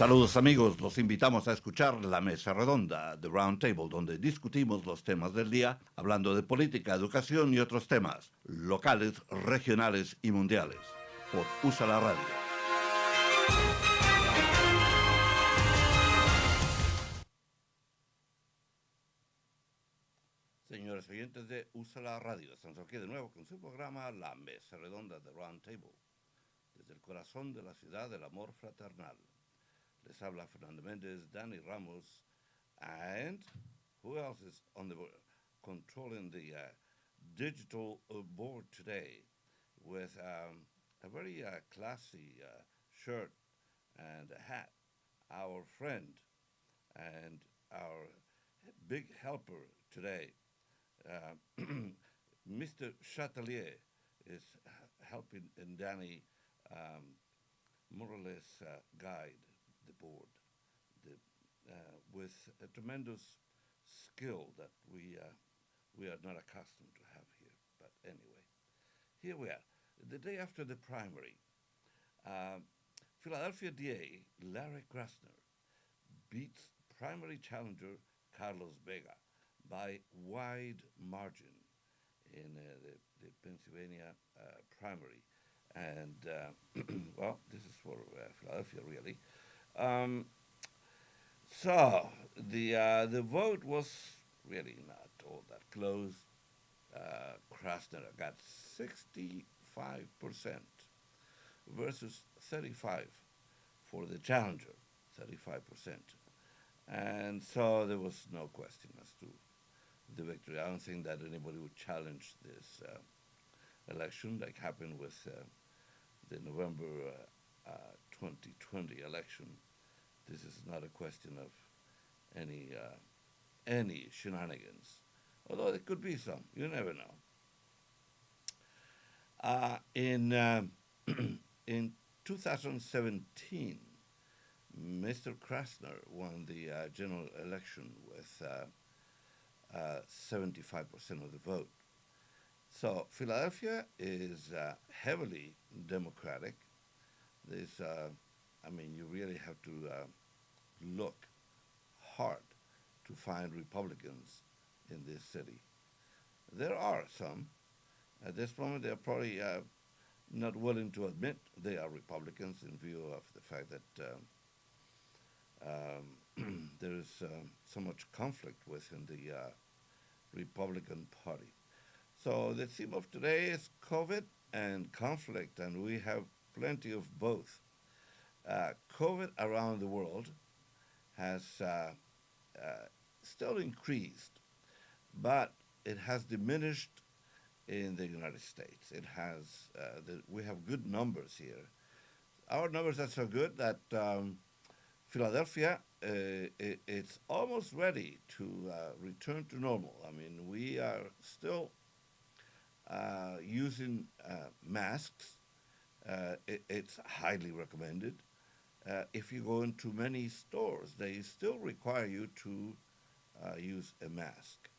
Saludos amigos, los invitamos a escuchar la mesa redonda de Roundtable, donde discutimos los temas del día, hablando de política, educación y otros temas, locales, regionales y mundiales, por USALA Radio. Señores oyentes de USALA Radio, estamos aquí de nuevo con su programa La Mesa Redonda de Roundtable, desde el corazón de la ciudad del amor fraternal. Les habla Fernando Méndez, Danny Ramos, and who else is on the controlling the digital board today with a very classy shirt and a hat. Our friend and our big helper today, uh, Mr. Chatelier, is helping Danny more or less guide the board the, with a tremendous skill that we are not accustomed to have here. But anyway, here we are. The day after the primary, uh, Philadelphia DA Larry Krasner beats primary challenger Carlos Vega by wide margin in the Pennsylvania primary. And, well, this is for Philadelphia, really. Um, so, the vote was really not all that close. Krasner got 65% versus 35 for the challenger, 35%. And so there was no question as to the victory. I don't think that anybody would challenge this election like happened with the November 2020 election. This is not a question of any shenanigans, although there could be some. You never know. In in 2017, Mr. Krasner won the general election with 75% of the vote. So Philadelphia is heavily Democratic. There's, I mean, you really have to look hard to find Republicans in this city. There are some. At this moment, they're probably not willing to admit they are Republicans in view of the fact that there is so much conflict within the Republican Party. So the theme of today is COVID and conflict, and we have plenty of both. COVID around the world has still increased, but it has diminished in the United States. It has we have good numbers here. Our numbers are so good that Philadelphia it's almost ready to return to normal. I mean, we are still using masks. It's highly recommended. If you go into many stores, they still require you to use a mask.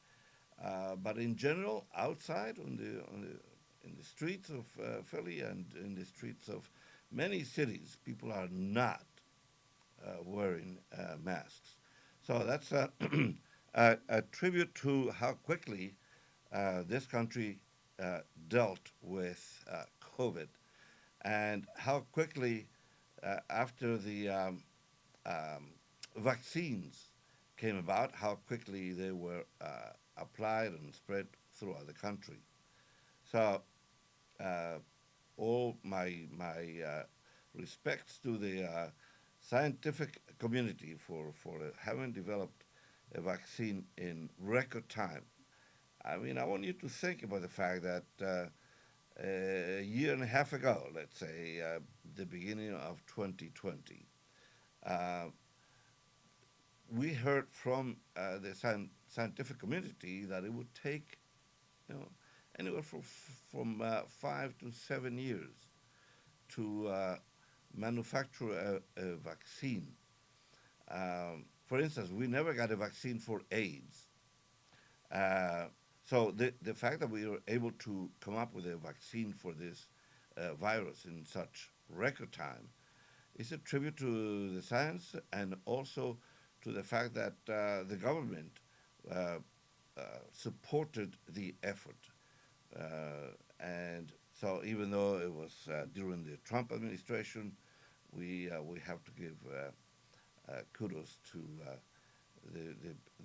But in general, outside in the streets of Philly and in the streets of many cities, people are not wearing masks. So that's a tribute to how quickly this country dealt with COVID and how quickly, after the vaccines came about, how quickly they were applied and spread throughout the country. So, uh, all my respects to the scientific community for having developed a vaccine in record time. I mean, I want you to think about the fact that a year and a half ago, let's say, the beginning of 2020, uh, we heard from the scientific community that it would take, you know, anywhere from 5 to 7 years to manufacture a vaccine. For instance, we never got a vaccine for AIDS. Uh, so the fact that we were able to come up with a vaccine for this virus in such record time It's a tribute to the science and also to the fact that the government uh, supported the effort. And so, even though it was during the Trump administration, we have to give kudos to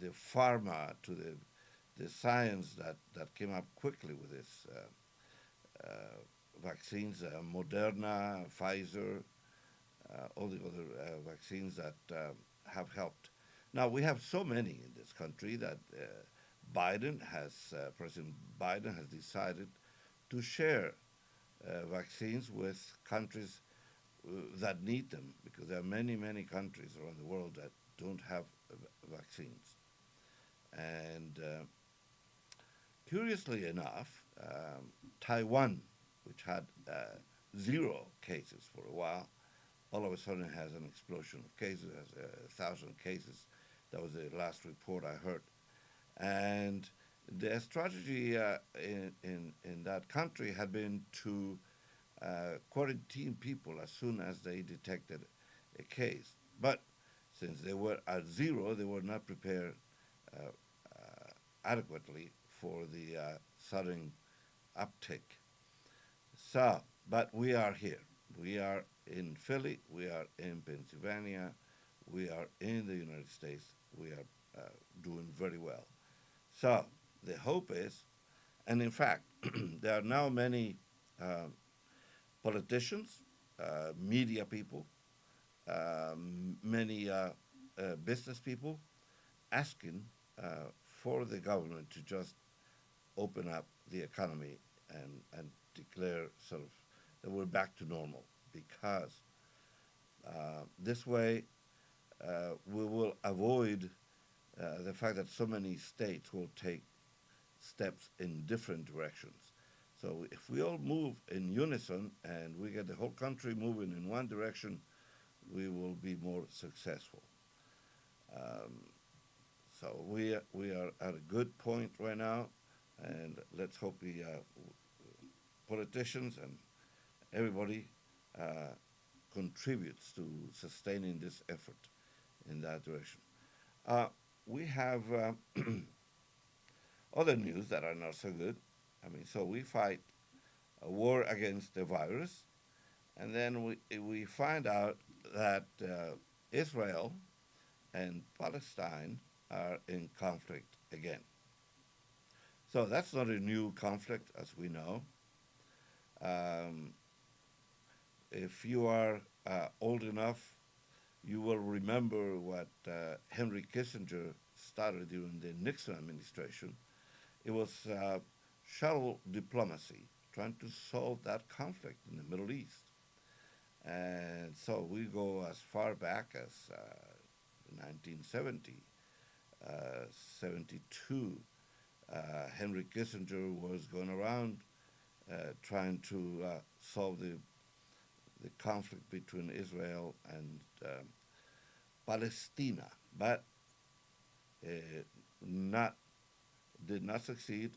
the pharma, to the science that came up quickly with this vaccines, Moderna, Pfizer, all the other vaccines that have helped. Now we have so many in this country that President Biden has decided to share vaccines with countries that need them, because there are many, many countries around the world that don't have vaccines. And curiously enough, Taiwan, which had zero cases for a while, all of a sudden has an explosion of cases, has 1,000 cases. That was the last report I heard. And their strategy in that country had been to quarantine people as soon as they detected a case. But since they were at zero, they were not prepared uh, adequately for the sudden uptick. So, but we are here. We are in Philly. We are in Pennsylvania. We are in the United States. We are doing very well. So the hope is, and in fact, there are now many uh, politicians, media people, many business people asking for the government to just open up the economy and declare sort of that we're back to normal, because this way we will avoid the fact that so many states will take steps in different directions. So if we all move in unison and we get the whole country moving in one direction, we will be more successful. Um, so we are at a good point right now, and let's hope the politicians and everybody uh, contributes to sustaining this effort in that direction. Uh, we have other news that are not so good. I mean, so we fight a war against the virus, and then we find out that Israel and Palestine are in conflict again. So that's not a new conflict, as we know. Um, if you are old enough, you will remember what Henry Kissinger started during the Nixon administration. It was shuttle diplomacy, trying to solve that conflict in the Middle East. And so we go as far back as 1970, 72. Henry Kissinger was going around trying to solve the conflict between Israel and Palestina, but uh, not did not succeed.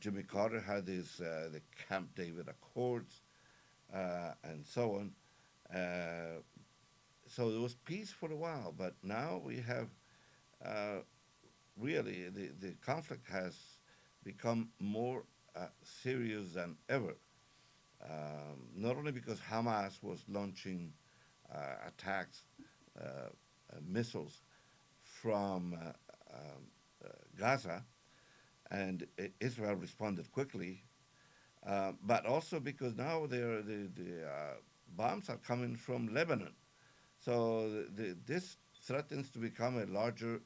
Jimmy Carter had the Camp David Accords and so on. Uh, so there was peace for a while, but now we have uh, really the conflict has become more serious than ever. Not only because Hamas was launching attacks, missiles from Gaza, and Israel responded quickly, but also because now the bombs are coming from Lebanon. So this threatens to become a larger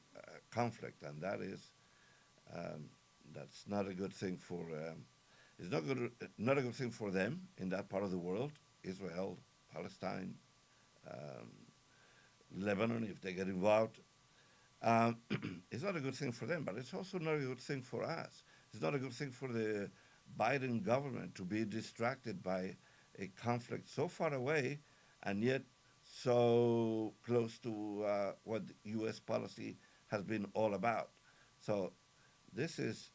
conflict, and um, that's not a good thing for. It's not a good thing for them in that part of the world, Israel, Palestine, um, Lebanon, if they get involved. Um, it's not a good thing for them, but it's also not a good thing for us. It's not a good thing for the Biden government to be distracted by a conflict so far away and yet so close to what U.S. policy has been all about. So this is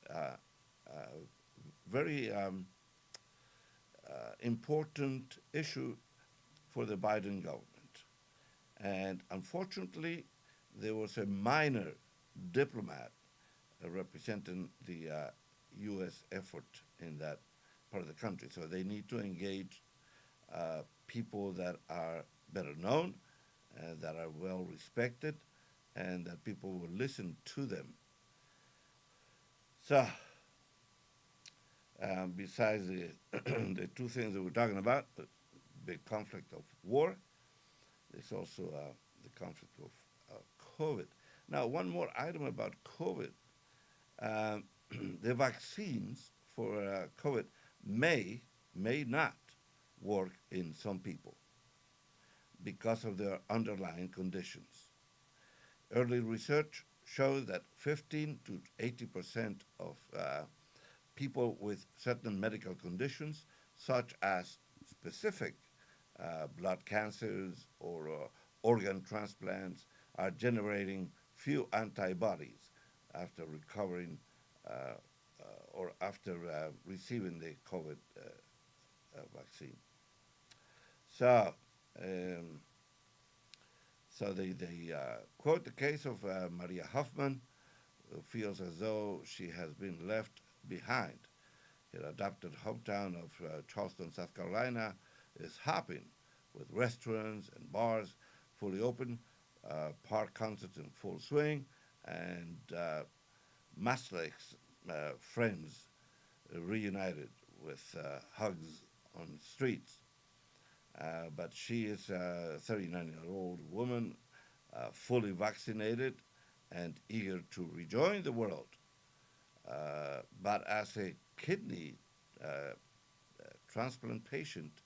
very important issue for the Biden government. And unfortunately, there was a minor diplomat representing the U.S. effort in that part of the country. So they need to engage people that are better known, that are well respected, and that people will listen to them. So, besides the, the two things that we're talking about, the big conflict of war, there's also the conflict of COVID. Now, one more item about COVID. Um, the vaccines for COVID may not work in some people because of their underlying conditions. Early research shows that 15 to 80% of people with certain medical conditions, such as specific blood cancers or organ transplants, are generating few antibodies after recovering or after receiving the COVID vaccine. So, um, they quote the case of Maria Hoffman, who feels as though she has been left behind. Her adopted hometown of Charleston, South Carolina, is hopping with restaurants and bars fully open, park concerts in full swing, and maskless friends reunited with hugs on the streets. But she is a 39-year-old woman, fully vaccinated and eager to rejoin the world. But as a kidney transplant patient,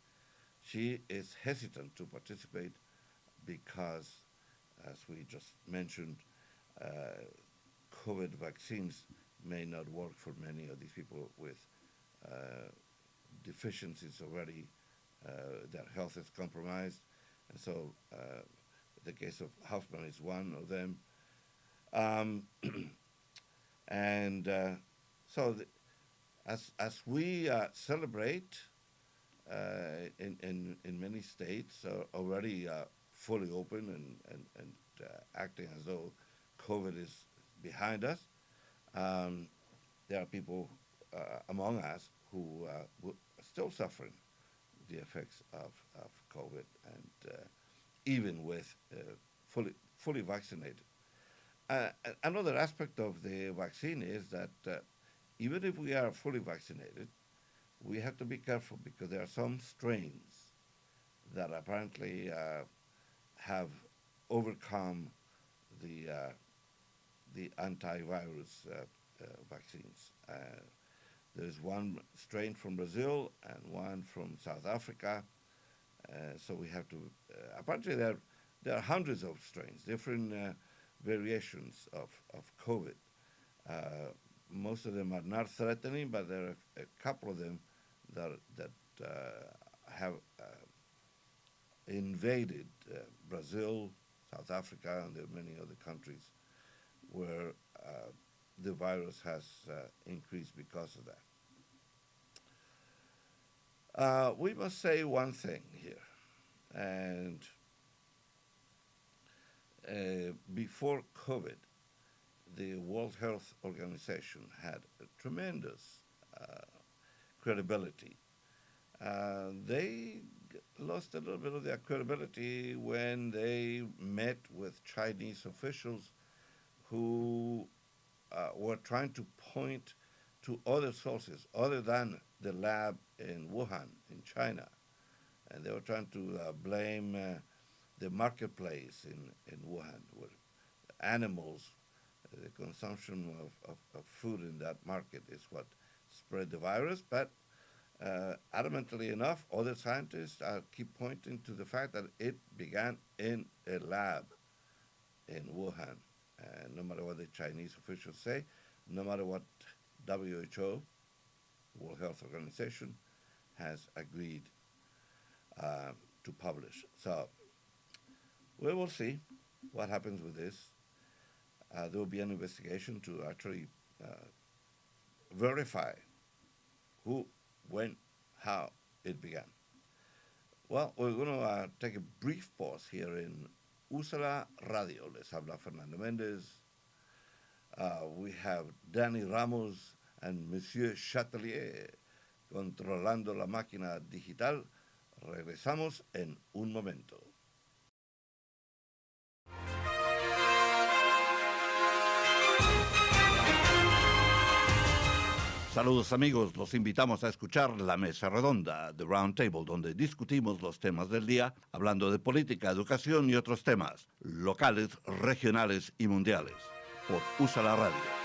she is hesitant to participate because, as we just mentioned, uh, COVID vaccines may not work for many of these people with uh, deficiencies already. Their health is compromised, and so the case of Hoffman is one of them. Um, and so, the, as we celebrate in many states already fully open and acting as though COVID is behind us, um, there are people among us who are still suffering the effects of COVID, and even with fully vaccinated. Another aspect of the vaccine is that even if we are fully vaccinated, we have to be careful because there are some strains that apparently have overcome the antivirus vaccines. There's one strain from Brazil and one from South Africa. So we have to. Apparently, there are hundreds of strains, different variations of COVID. Uh, Most of them are not threatening, but there are a couple of them that have invaded Brazil, South Africa, and there are many other countries where the virus has increased because of that. We must say one thing here, and before COVID, the World Health Organization had a tremendous uh, credibility. They lost a little bit of their credibility when they met with Chinese officials who were trying to point to other sources other than the lab in Wuhan, in China. And they were trying to blame the marketplace in Wuhan, where animals, the consumption of food in that market is what spread the virus. But adamantly enough, other scientists keep pointing to the fact that it began in a lab in Wuhan. No matter what the Chinese officials say, no matter what WHO, World Health Organization, has agreed to publish. So we will see what happens with this. There will be an investigation to actually verify who, when, how it began. Well, we're going to take a brief pause here in USALA Radio. Les habla Fernando Méndez. We have Danny Ramos and Monsieur Chatelier controlando la máquina digital. Regresamos en un momento. Saludos amigos, los invitamos a escuchar la mesa redonda de Roundtable, donde discutimos los temas del día, hablando de política, educación y otros temas, locales, regionales y mundiales, por USALA Radio.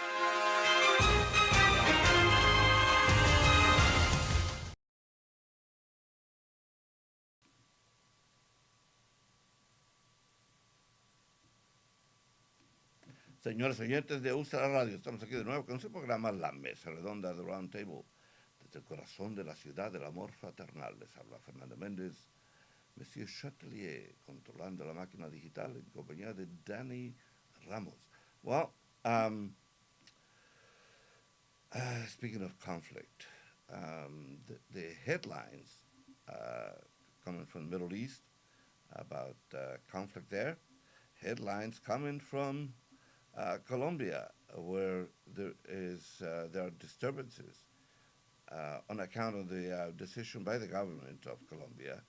Señores oyentes de USALA Radio, estamos aquí de nuevo con su programa La Mesa Redonda de Roundtable, desde el corazón de la ciudad del amor fraternal. Les habla Fernando Méndez, Monsieur Chatelier, controlando la máquina digital en compañía de Danny Ramos. Well, speaking of conflict, the headlines coming from the Middle East about conflict there, headlines coming from Colombia, where there are disturbances on account of the decision by the government of Colombia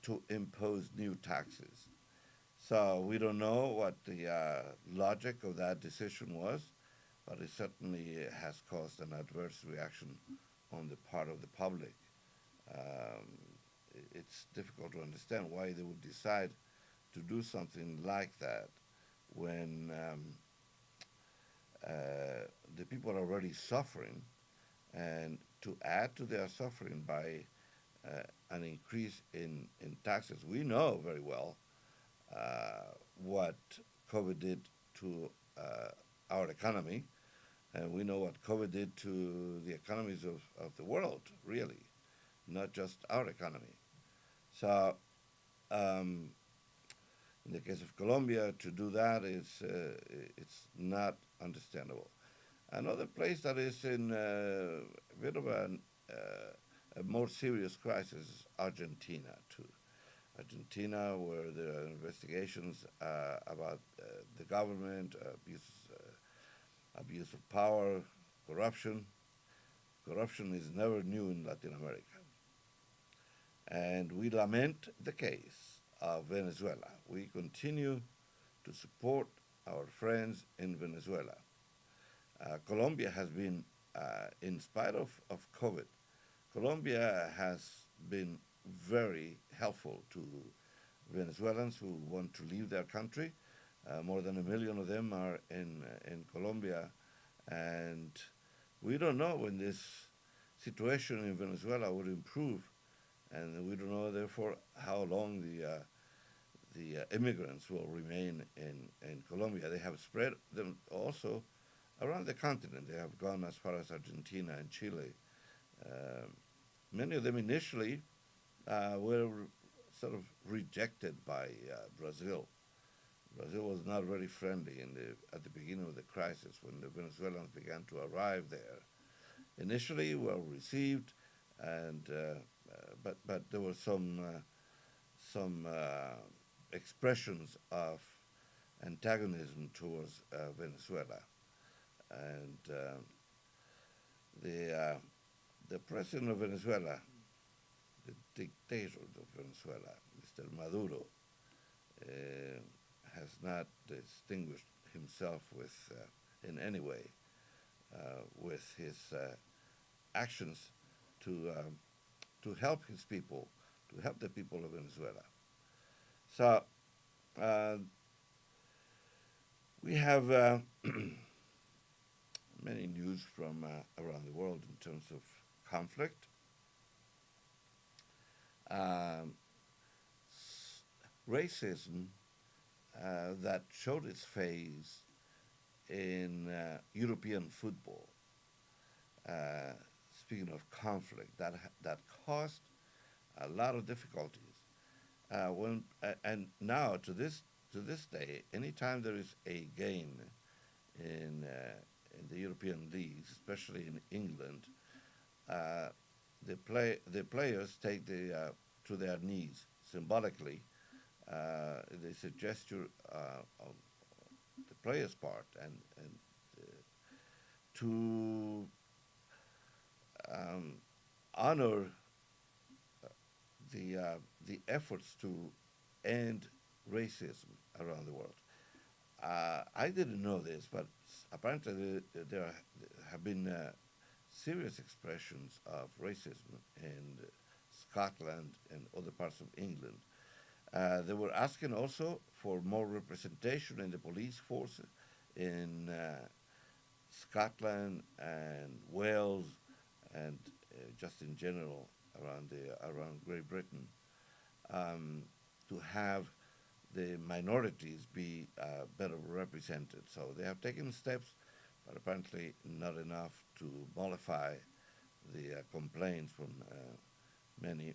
to impose new taxes. So we don't know what the logic of that decision was, but it certainly has caused an adverse reaction on the part of the public. It's difficult to understand why they would decide to do something like that when the people are already suffering, and to add to their suffering by an increase in taxes. We know very well what COVID did to our economy, and we know what COVID did to the economies of the world, really, not just our economy. So in the case of Colombia, to do that is it's not understandable. Another place that is in a bit of a more serious crisis is Argentina, too. Argentina, where there are investigations about the government, abuse of power, corruption. Corruption is never new in Latin America. And we lament the case of Venezuela. We continue to support our friends in Venezuela. Colombia has been, in spite of COVID, Colombia has been very helpful to Venezuelans who want to leave their country. More than 1 million of them are in Colombia, and we don't know when this situation in Venezuela would improve, and we don't know, therefore, how long the immigrants will remain in Colombia. They have spread them also around the continent. They have gone as far as Argentina and Chile. Many of them initially were sort of rejected by Brazil. Brazil was not very friendly at the beginning of the crisis when the Venezuelans began to arrive there. Initially, well received, and but there were some expressions of antagonism towards Venezuela, and the president of Venezuela, the dictator of Venezuela, Mr. Maduro, has not distinguished himself with in any way with his actions to help his people, to help the people of Venezuela. So we have many news from around the world in terms of conflict. Racism that showed its face in European football. Speaking of conflict, that caused a lot of difficulties. And now to this day, anytime there is a game in the European leagues, especially in England, the players take the to their knees symbolically. It's a gesture of the player's part, and to um, honor the efforts to end racism around the world. I didn't know this, but apparently there have been serious expressions of racism in Scotland and other parts of England. They were asking also for more representation in the police force in Scotland and Wales and just in general around Great Britain, um, to have the minorities be better represented. So they have taken steps, but apparently not enough to mollify the complaints from many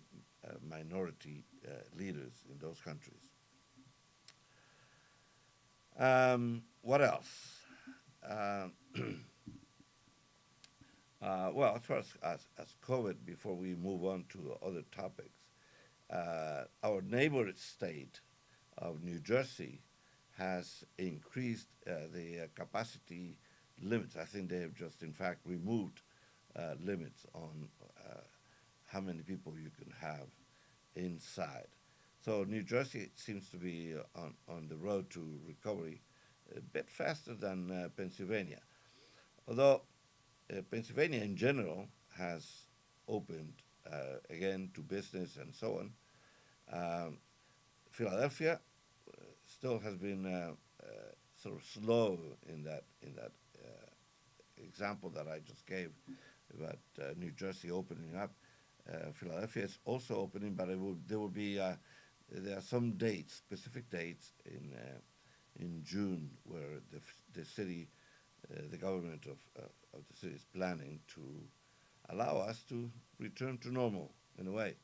minority leaders in those countries. What else? Um, well, as far as COVID, before we move on to other topics, our neighbor state of New Jersey has increased the capacity limits. I think they have just, in fact, removed limits on how many people you can have inside. So New Jersey seems to be on the road to recovery a bit faster than Pennsylvania. Although Pennsylvania in general has opened again to business and so on. Um, Philadelphia still has been sort of slow in that example that I just gave about New Jersey opening up. Philadelphia is also opening, but there will be there are some dates, specific dates in June, where the city, the government of the city is planning to allow us to return to normal in a way.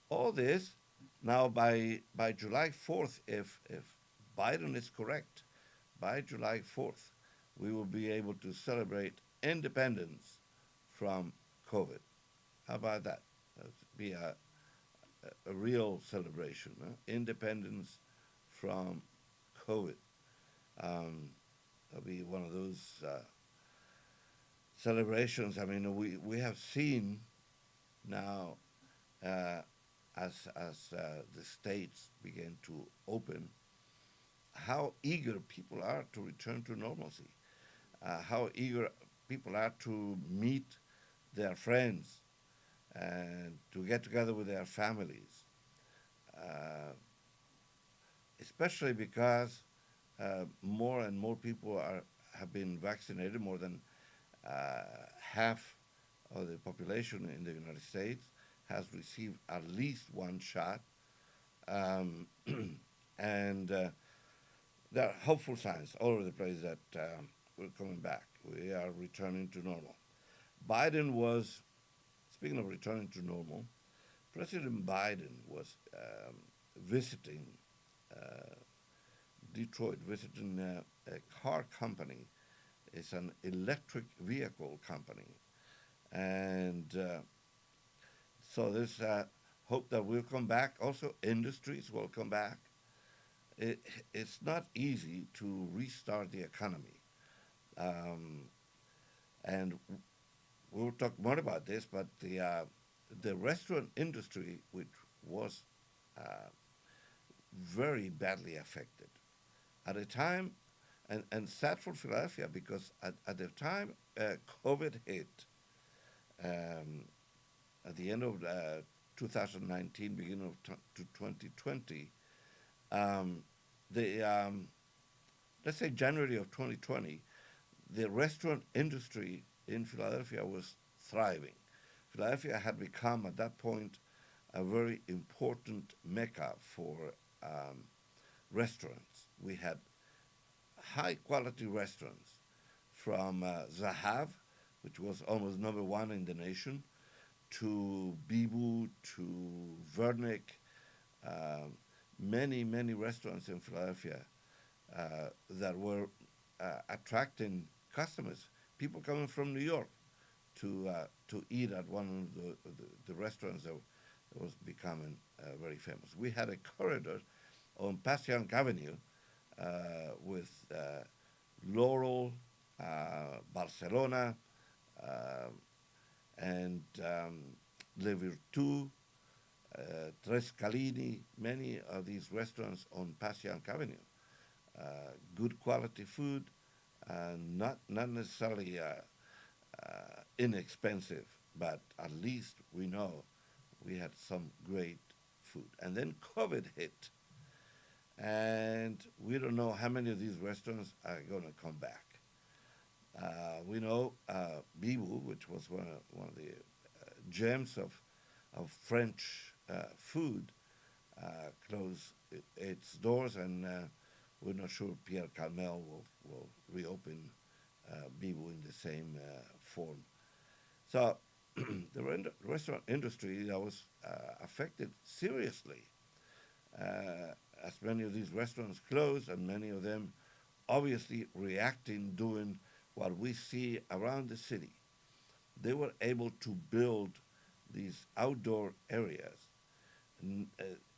All this now by July 4th, if Biden is correct, by July 4th, we will be able to celebrate independence from COVID. How about that? That would be a real celebration, huh? Independence from COVID. That'll be one of those celebrations. I mean, we have seen now uh, as the states begin to open, how eager people are to return to normalcy, how eager people are to meet their friends and to get together with their families, uh, especially because more and more people have been vaccinated. More than uh, half of the population in the United States has received at least one shot, um, and there are hopeful signs all over the place that we're coming back. We are returning to normal. Biden was, speaking of returning to normal, President Biden was visiting uh, Detroit, visiting a car company. It's an electric vehicle company. And so there's hope that we'll come back. Also, industries will come back. It, it's not easy to restart the economy. Um, and we'll talk more about this, but the restaurant industry, which was uh, very badly affected at a time, and sad for Philadelphia because at the time COVID hit, um, at the end of 2019, beginning of 2020, um, the let's say January of 2020, the restaurant industry in Philadelphia was thriving. Philadelphia had become at that point a very important mecca for um, restaurants. We had high quality restaurants from Zahav, which was almost number one in the nation, to Bibu, to Vernick, um, many restaurants in Philadelphia that were attracting customers, people coming from New York to eat at one of the restaurants It was becoming very famous. We had a corridor on Passyunk Avenue with Laurel, Barcelona, uh, and Le Virtu, Tres Calini, many of these restaurants on Passyunk Avenue. Good quality food, not necessarily inexpensive, but at least we know we had some great food. And then COVID hit, and we don't know how many of these restaurants are going to come back. We know Bibu, which was one of the gems of French food, closed its doors, and we're not sure Pierre Calmel will reopen Bibu in the same form. So the restaurant industry that was affected seriously, as many of these restaurants closed, and many of them obviously reacting, doing what we see around the city. They were able to build these outdoor areas.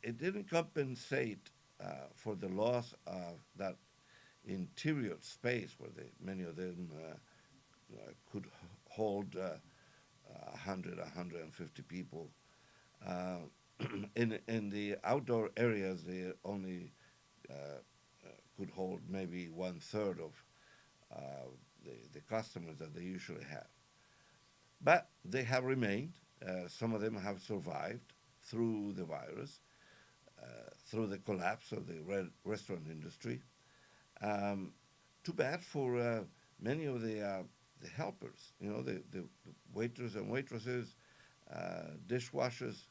It didn't compensate for the loss of that interior space where many of them could hold 100, 150 people. Uh, in the outdoor areas, they only could hold maybe one third of the customers that they usually have. But they have remained. Some of them have survived through the virus, through the collapse of the restaurant industry. Um, Too bad for many of the helpers, the waiters and waitresses, dishwashers,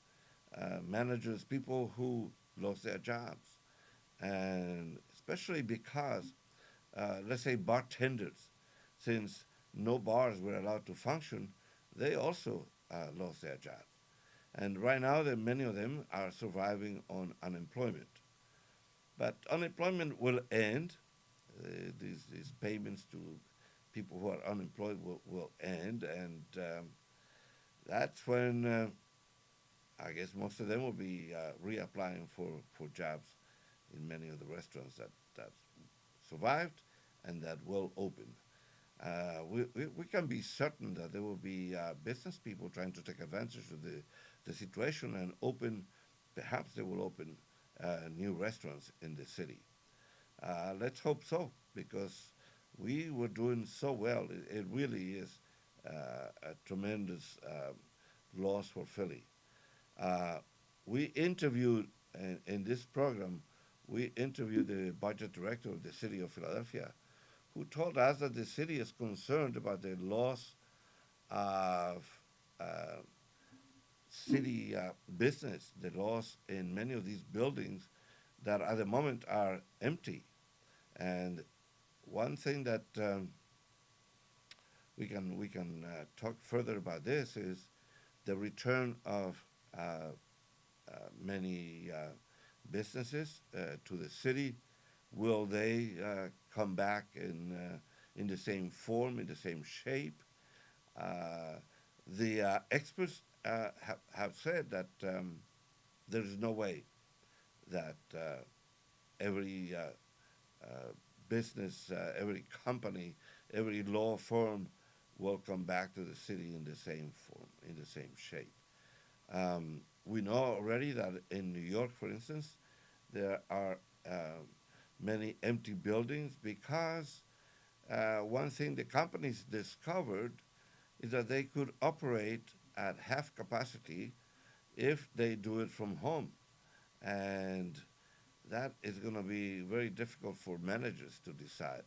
managers, people who lost their jobs. And especially because, let's say, bartenders, since no bars were allowed to function, they also lost their jobs. And right now, many of them are surviving on unemployment. But unemployment will end. These payments to people who are unemployed will end, and that's when I guess most of them will be reapplying for jobs in many of the restaurants that survived and that will open. We can be certain that there will be business people trying to take advantage of the situation and open, perhaps they will open new restaurants in the city. Let's hope so, because we were doing so well. It really is a tremendous loss for Philly. Uh, we interviewed in this program, we interviewed the budget director of the city of Philadelphia, who told us that the city is concerned about the loss of uh, city business, the loss in many of these buildings that at the moment are empty. And one thing that we can talk further about this is the return of many businesses to the city. Will they come back in the same form, in the same shape? Uh, the experts have said that there is no way that every business, every company, every law firm will come back to the city in the same form, in the same shape. We know already that in New York, for instance, there are many empty buildings because one thing the companies discovered is that they could operate at half capacity if they do it from home. And that is going to be very difficult for managers to decide.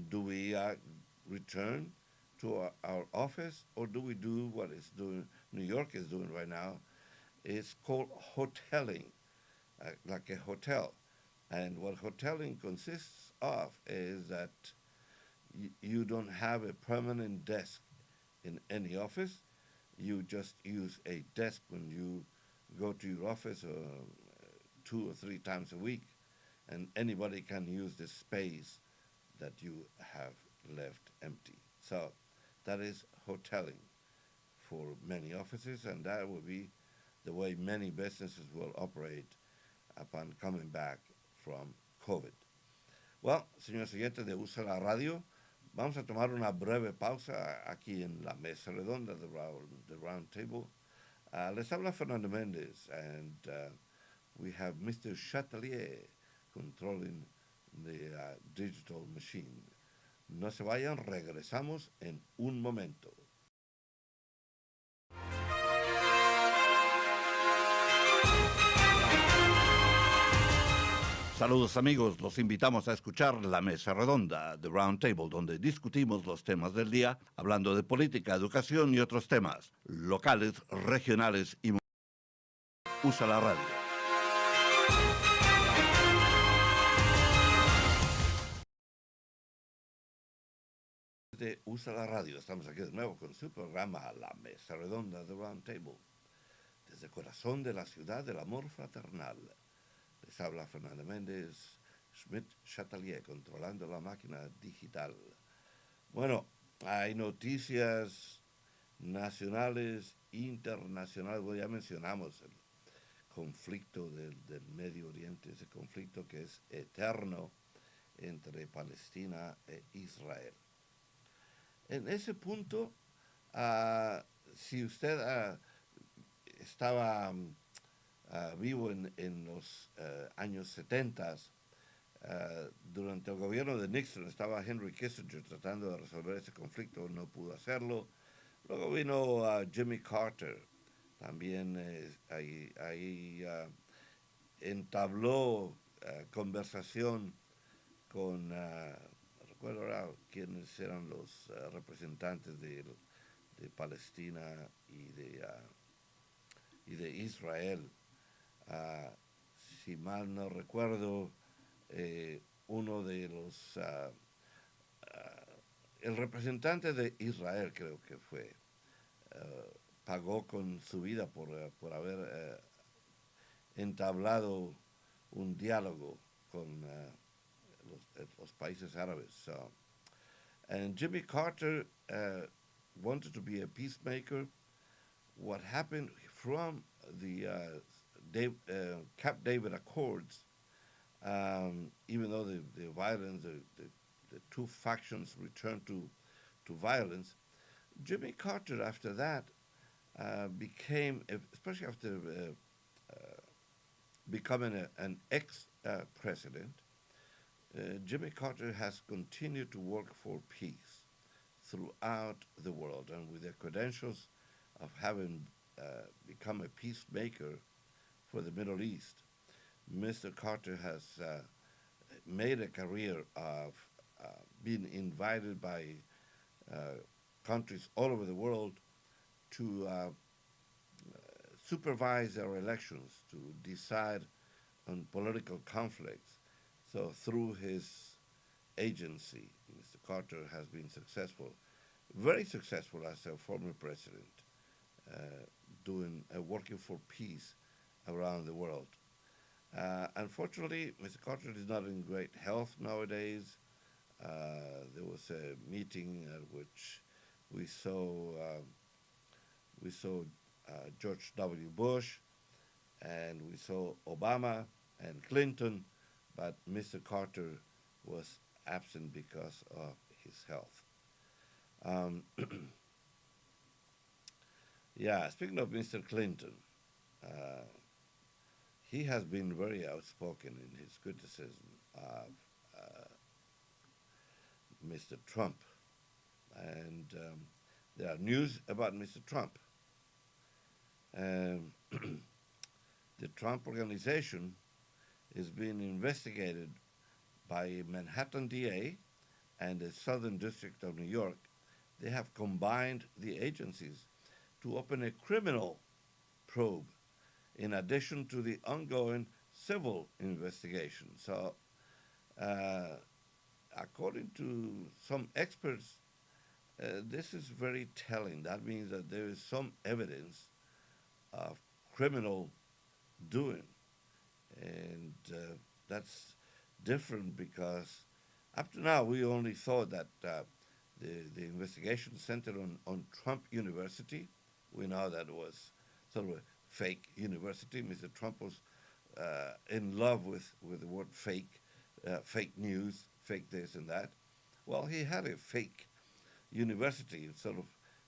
Do we return to our office, or do we do what is doing New York is doing right now? It's called hoteling, like a hotel. And what hoteling consists of is that you don't have a permanent desk in any office. You just use a desk when you go to your office 2 or 3 times a week, and anybody can use the space that you have left empty. So that is hoteling for many offices, and that will be the way many businesses will operate upon coming back from COVID. Well, señores oyentes de USALA Radio, vamos a tomar una breve pausa aquí en la mesa redonda de Roundtable. Les habla Fernando Méndez, and we have Mr. Chatelier controlling the digital machine. No se vayan, regresamos en un momento. Saludos amigos, los invitamos a escuchar la mesa redonda de Roundtable, donde discutimos los temas del día, hablando de política, educación y otros temas locales, regionales y mundiales. Usa la radio. De Usa la radio, estamos aquí de nuevo con su programa La Mesa Redonda de Roundtable, desde el corazón de la ciudad del amor fraternal. Les habla Fernando Méndez, Schmidt Chatelier, controlando la máquina digital. Bueno, hay noticias nacionales, internacionales. Bueno, ya mencionamos el conflicto del Medio Oriente, ese conflicto que es eterno entre Palestina e Israel. En ese punto, si usted estaba vivo en los años 70, durante el gobierno de Nixon estaba Henry Kissinger tratando de resolver ese conflicto, no pudo hacerlo. Luego vino Jimmy Carter, también ahí entabló conversación con, recuerdo ahora quiénes eran los representantes de Palestina y de Israel. Si mal no recuerdo, uno de los, el representante de Israel creo que fue, pagó con su vida por haber entablado un diálogo con los países árabes. And Jimmy Carter wanted to be a peacemaker. What happened from the Camp David Accords, even though the violence, the two factions returned to violence, Jimmy Carter after that became, especially after becoming an ex-president, Jimmy Carter has continued to work for peace throughout the world, and with the credentials of having become a peacemaker for the Middle East, Mr. Carter has made a career of being invited by countries all over the world to supervise our elections, to decide on political conflicts. So through his agency, Mr. Carter has been successful, very successful as a former president, working for peace around the world. Unfortunately, Mr. Carter is not in great health nowadays. There was a meeting at which we saw George W. Bush, and we saw Obama and Clinton, but Mr. Carter was absent because of his health. Yeah, speaking of Mr. Clinton, he has been very outspoken in his criticism of Mr. Trump. And there are news about Mr. Trump. The Trump Organization is being investigated by a Manhattan DA and the Southern District of New York. They have combined the agencies to open a criminal probe in addition to the ongoing civil investigation. So, according to some experts, this is very telling. That means that there is some evidence of criminal doing. And that's different because up to now we only thought that the investigation centered on Trump University. We know that was sort of a fake university. Mr. Trump was in love with the word fake, fake news, fake this and that. Well, he had a fake university sort of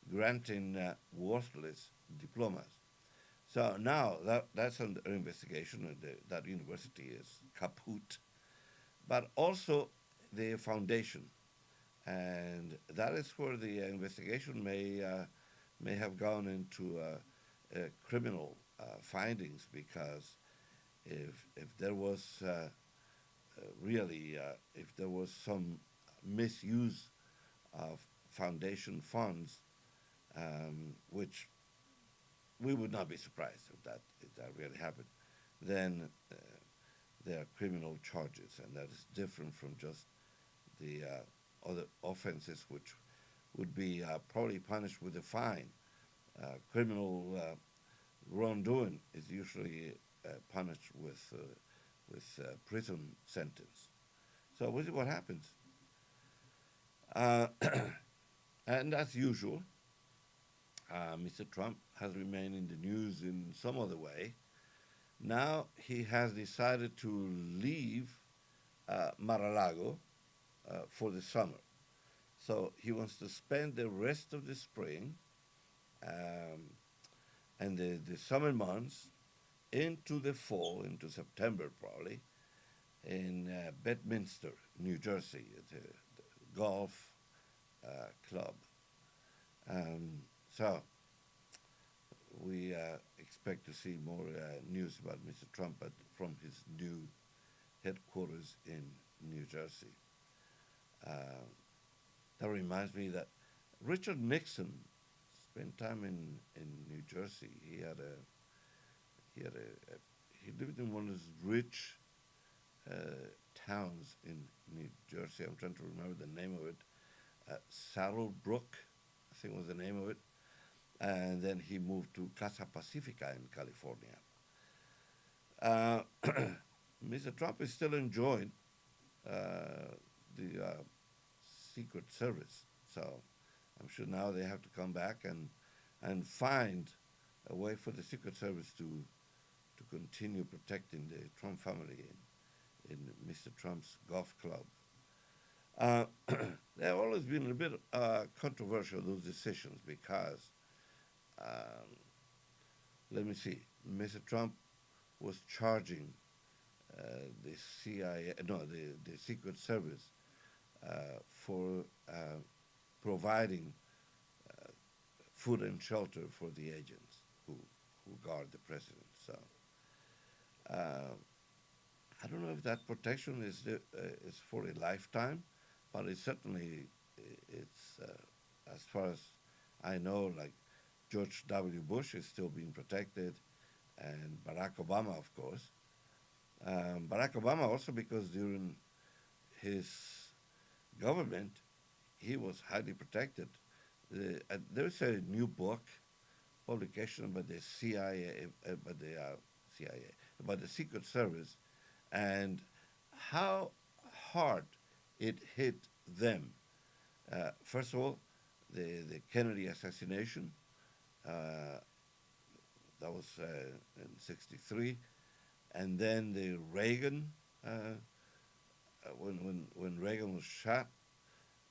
granting worthless diplomas. So now that's under investigation, and that university is kaput. But also the foundation, and that is where the investigation may have gone into criminal findings, because if there was really if there was some misuse of foundation funds, which we would not be surprised if that really happened, then there are criminal charges, and that is different from just the other offenses, which would be probably punished with a fine. Criminal wrongdoing is usually punished with prison sentence. So we'll see what happens. Uh, and as usual, Mr. Trump has remained in the news in some other way. Now he has decided to leave Mar-a-Lago for the summer. So he wants to spend the rest of the spring um, and the summer months into the fall, into September probably, in Bedminster, New Jersey, the golf club. So we expect to see more news about Mr. Trump from his new headquarters in New Jersey. Uh, that reminds me that Richard Nixon spent time in New Jersey. He had he lived in one of those rich uh, towns in New Jersey. I'm trying to remember the name of it. Saddlebrook, I think was the name of it. And then he moved to Casa Pacifica in California. Uh, Mr. Trump is still enjoying the Secret Service, so I'm sure now they have to come back and find a way for the Secret Service to continue protecting the Trump family in Mr. Trump's golf club. Uh, there have always been a bit controversial, those decisions, because um, let me see, Mr. Trump was charging uh, the CIA, no, the Secret Service for providing food and shelter for the agents who guard the president. So uh, I don't know if that protection is for a lifetime, but it's certainly it's as far as I know, like George W. Bush is still being protected, and Barack Obama, of course. Barack Obama also, because during his government he was highly protected. There's a new book publication by the CIA, by the CIA, by the Secret Service, and how hard it hit them. First of all, the Kennedy assassination, uh, that was in '63, and then the Reagan, when Reagan was shot,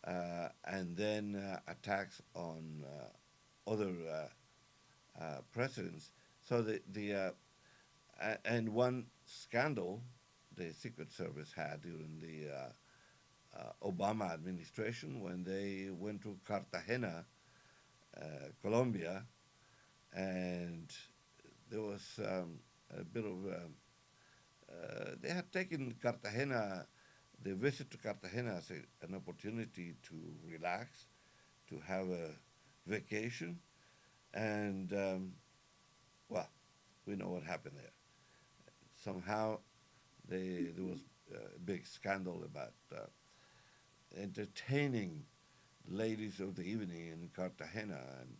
and then attacks on other presidents. So and one scandal the Secret Service had during the Obama administration, when they went to Cartagena, Colombia, and there was a bit of they had taken Cartagena, the visit to Cartagena, as an opportunity to relax, to have a vacation, and well, we know what happened there. Somehow, there was a big scandal about entertaining ladies of the evening in Cartagena and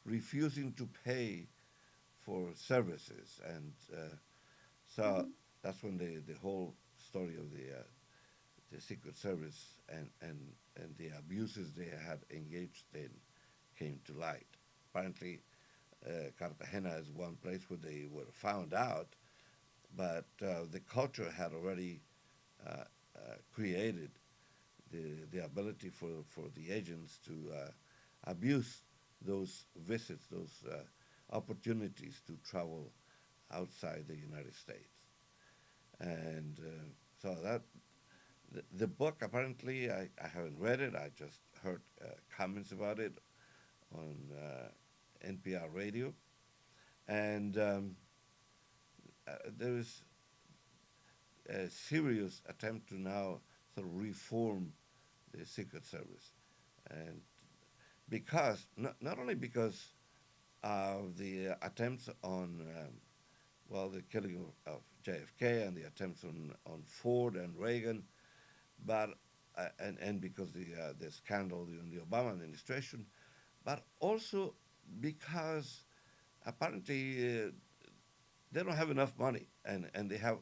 refusing to pay for services, and so that's when the whole story of the Secret Service and the abuses they had engaged in came to light. Apparently, Cartagena is one place where they were found out, but the culture had already created the ability for the agents to abuse those visits, those opportunities to travel outside the United States. And so that the book, apparently, I haven't read it. I just heard comments about it on NPR radio. And there is a serious attempt to now sort of reform the Secret Service. And because, not only because of the attempts on, well, the killing of JFK and the attempts on Ford and Reagan, but and because the scandal in the Obama administration, but also because apparently they don't have enough money and they have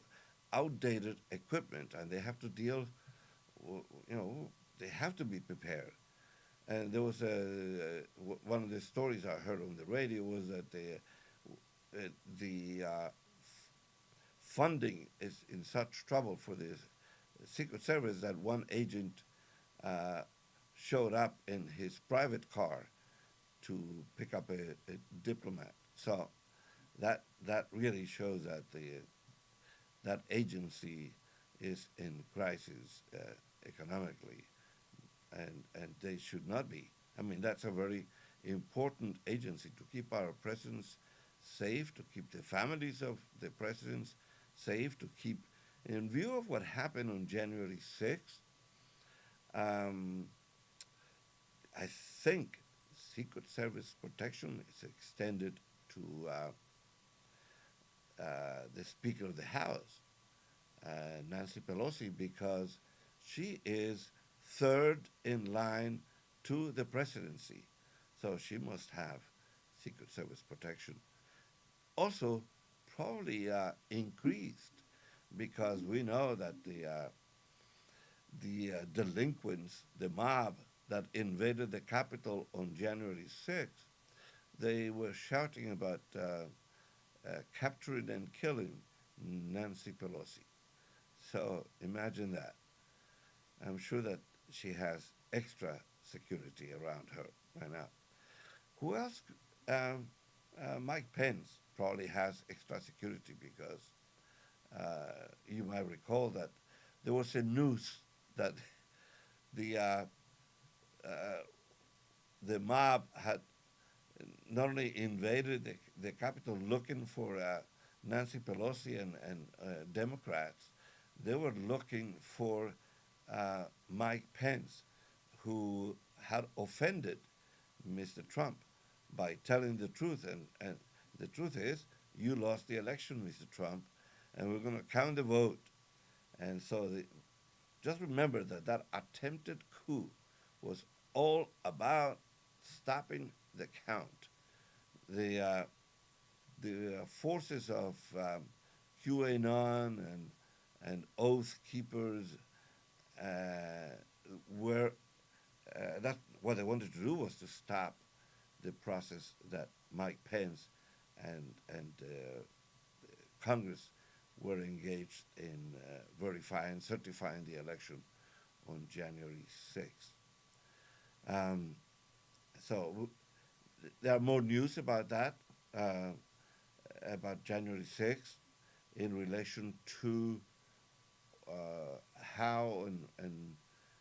outdated equipment and they have to deal, you know, they have to be prepared. And there was one of the stories I heard on the radio was that the funding is in such trouble for the Secret Service that one agent uh, showed up in his private car to pick up a diplomat. So that really shows that that agency is in crisis economically, and they should not be. I mean, that's a very important agency to keep our presidents safe, to keep the families of the presidents safe, to keep, in view of what happened on January 6th, um, I think Secret Service protection is extended to the Speaker of the House, Nancy Pelosi, because she is third in line to the presidency. So she must have Secret Service protection. Also, probably increased because we know that the delinquents, the mob that invaded the Capitol on January 6th, they were shouting about capturing and killing Nancy Pelosi. So imagine that. I'm sure that she has extra security around her right now. Who else? Mike Pence probably has extra security because you might recall that there was a news that the uh, uh, the mob had not only invaded the Capitol looking for Nancy Pelosi and Democrats, they were looking for Mike Pence, who had offended Mr. Trump by telling the truth. And the truth is, you lost the election, Mr. Trump, and we're going to count the vote. And so just remember that that attempted coup was all about stopping the count. The forces of QAnon and Oath Keepers uh, were that what they wanted to do was to stop the process that Mike Pence and Congress were engaged in verifying, certifying the election on January 6th. Um, so there are more news about that, uh, about January 6th, in relation to how and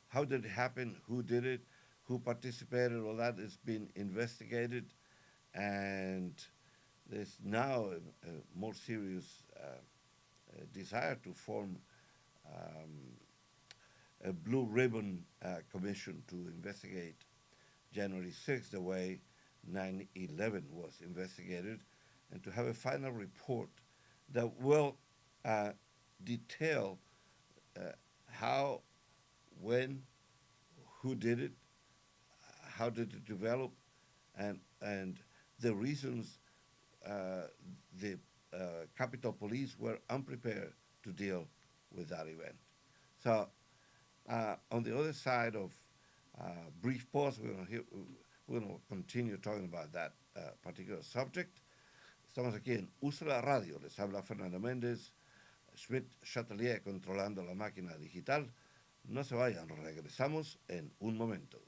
how did it happen, who did it, who participated, all that is being investigated, and there's now a more serious desire to form um, a blue ribbon commission to investigate January 6th the way 9/11 was investigated, and to have a final report that will uh, detail uh, how, when, who did it, how did it develop, and the reasons uh, the Capitol Police were unprepared to deal with that event. So, on the other side of brief pause, we're going to continue talking about that particular subject. Estamos aquí en USALA Radio. Les habla Fernando Méndez, Schmidt Chatelier controlando la máquina digital. No se vayan, regresamos en un momento.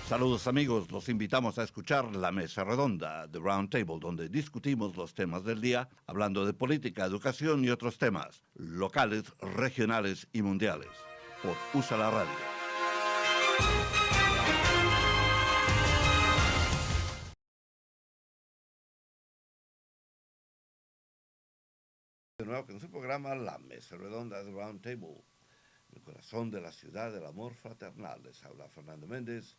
Saludos amigos, los invitamos a escuchar la mesa redonda de Roundtable, donde discutimos los temas del día, hablando de política, educación y otros temas, locales, regionales y mundiales, por USALA Radio. De nuevo con su programa La Mesa Redonda de Roundtable, el corazón de la ciudad del amor fraternal. Les habla Fernando Méndez,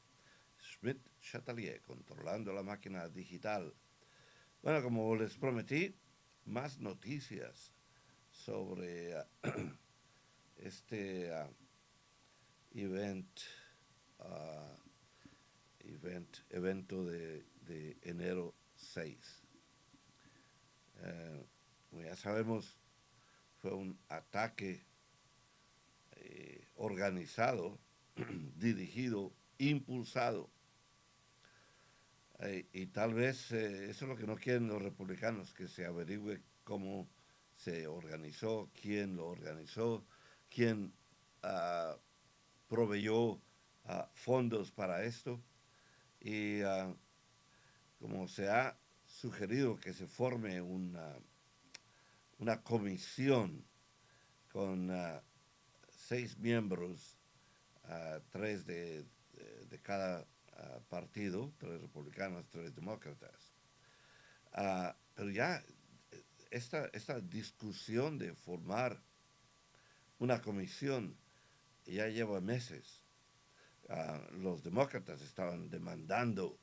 Schmidt Chatelier, controlando la máquina digital. Bueno, como les prometí, más noticias sobre este evento de enero 6. Como ya sabemos, fue un ataque organizado, dirigido, impulsado. Y tal vez eso es lo que no quieren los republicanos, que se averigüe cómo se organizó, quién lo organizó, quién proveyó fondos para esto. Y como se ha sugerido que se forme una comisión con 6 miembros, 3 de cada partido, 3 republicanos, 3 demócratas. Pero ya esta discusión de formar una comisión ya lleva meses. Los demócratas estaban demandando.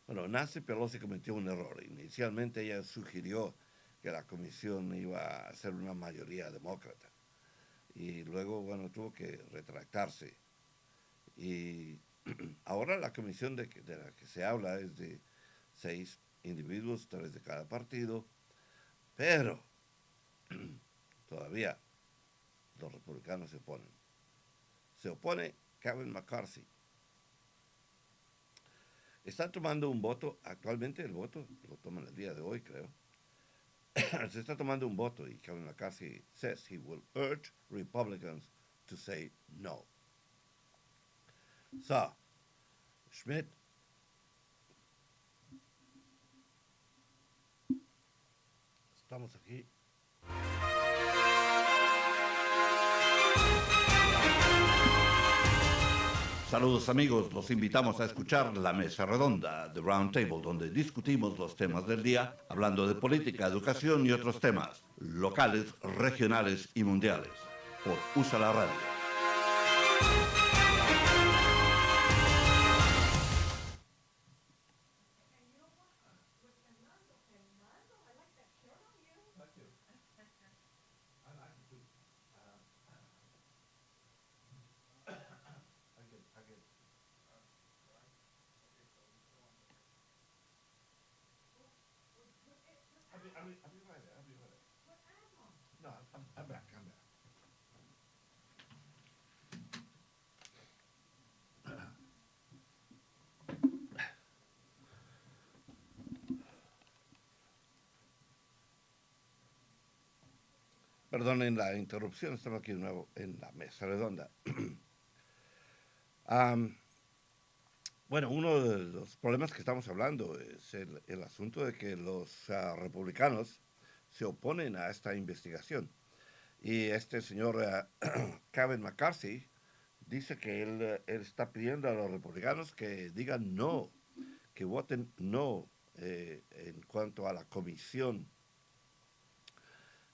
Bueno, Nancy Pelosi cometió un error. Inicialmente ella sugirió que la comisión iba a ser una mayoría demócrata. Y luego, bueno, tuvo que retractarse. Y ahora la comisión de la que se habla es de 6 individuos, 3 de cada partido, pero todavía los republicanos se oponen. Se opone Kevin McCarthy. Están tomando un voto, actualmente el voto lo toman el día de hoy, creo. Se está tomando un voto y Kevin McCarthy says he will urge Republicans to say no. So, Schmidt, estamos aquí. Saludos amigos, los invitamos a escuchar la mesa redonda de Roundtable, donde discutimos los temas del día, hablando de política, educación y otros temas, locales, regionales y mundiales, por USALA Radio. I'll be right there. No, I'm back. Perdonen la interrupción, estamos aquí de nuevo en la mesa redonda. Bueno, uno de los problemas que estamos hablando es el asunto de que los republicanos se oponen a esta investigación. Y este señor Kevin McCarthy dice que él está pidiendo a los republicanos que digan no, que voten no en cuanto a la comisión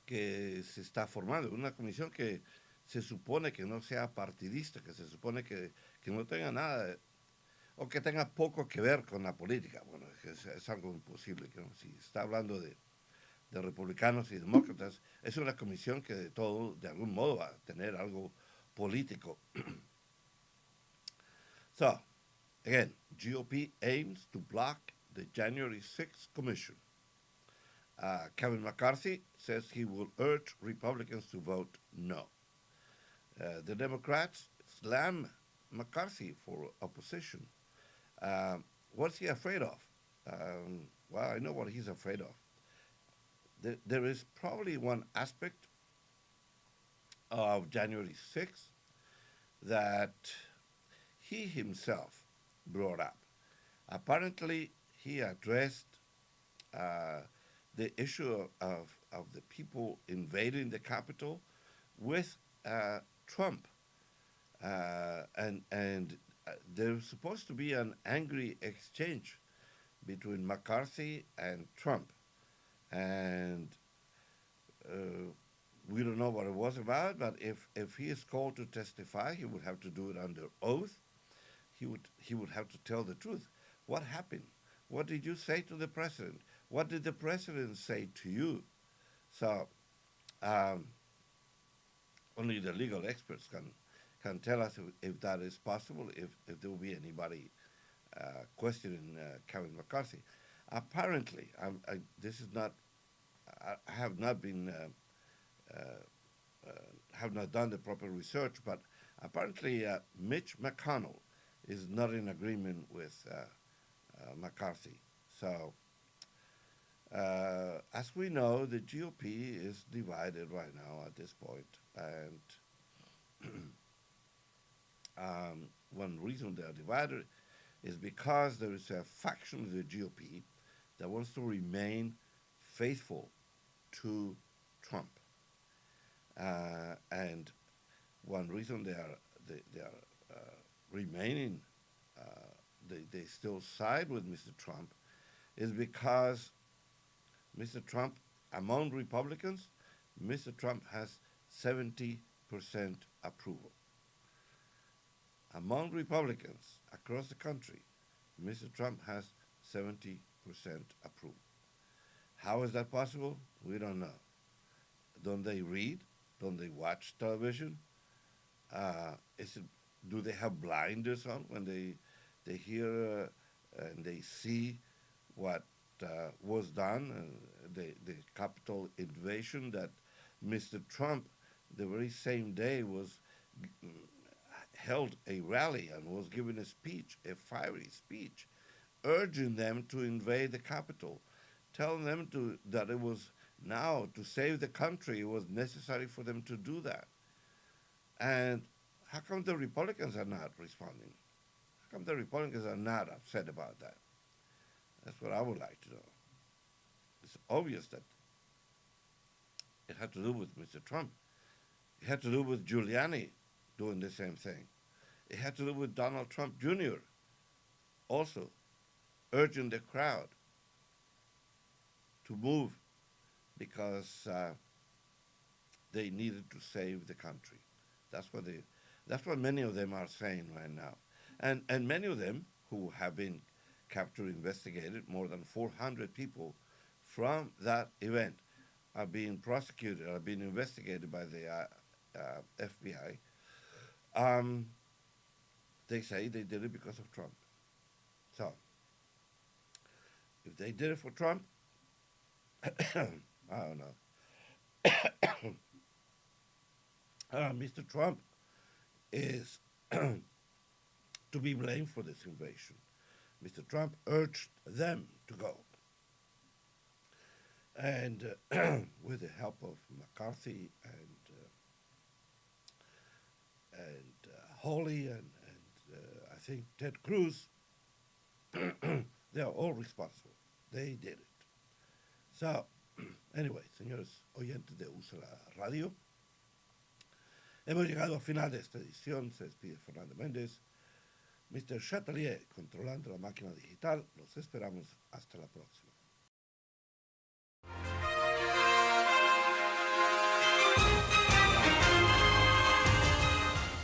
que se está formando. Una comisión que se supone que no sea partidista, que se supone que no tenga nada o que tenga poco que ver con la política. Bueno, es algo imposible. ¿No? Si está hablando de republicanos y demócratas, es una comisión que de algún modo va a tener algo político. So, again, GOP aims to block the January 6th commission. Kevin McCarthy says he will urge Republicans to vote no. The Democrats slam McCarthy for opposition. What's he afraid of? Well, I know what he's afraid of. There is probably one aspect of January 6th that he himself brought up. Apparently, he addressed the issue of the people invading the Capitol with Trump. And there's supposed to be an angry exchange between McCarthy and Trump. And we don't know what it was about, but if he is called to testify, he would have to do it under oath. He would have to tell the truth. What happened? What did you say to the president? What did the president say to you? So only the legal experts can tell us if that is possible, if there will be anybody questioning Kevin McCarthy. Apparently, this is not. I have not been. Have not done the proper research, but apparently Mitch McConnell is not in agreement with McCarthy. So, as we know, the GOP is divided right now at this point, and one reason they are divided is because there is a faction of the GOP that wants to remain faithful to Trump. And one reason they are remaining, they still side with Mr. Trump, is because Mr. Trump, among Republicans, Mr. Trump has 70% approval. Among Republicans across the country, Mr. Trump has 70% approval. How is that possible? We don't know. Don't they read? Don't they watch television? Do they have blinders on when they hear and they see what was done, the Capitol invasion that Mr. Trump, the very same day, held a rally and was giving a speech, a fiery speech, urging them to invade the Capitol, telling them that it was now, to save the country, it was necessary for them to do that. And how come the Republicans are not responding? How come the Republicans are not upset about that? That's what I would like to know. It's obvious that it had to do with Mr. Trump. It had to do with Giuliani doing the same thing. It had to do with Donald Trump Jr. also urging the crowd to move because they needed to save the country. That's what many of them are saying right now. And many of them who have been captured, investigated, more than 400 people from that event are being prosecuted, are being investigated by the FBI. They say they did it because of Trump. So, if they did it for Trump, I don't know. Mr. Trump is to be blamed for this invasion. Mr. Trump urged them to go. And with the help of McCarthy and Hawley and I think Ted Cruz, they are all responsible. They did it. So, anyway, señores oyentes de USALA Radio, hemos llegado al final de esta edición. Se despide Fernando Méndez. Mr. Chatelier, controlando la máquina digital. Los esperamos hasta la próxima.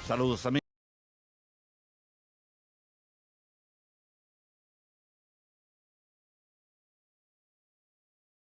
Saludos, amigos.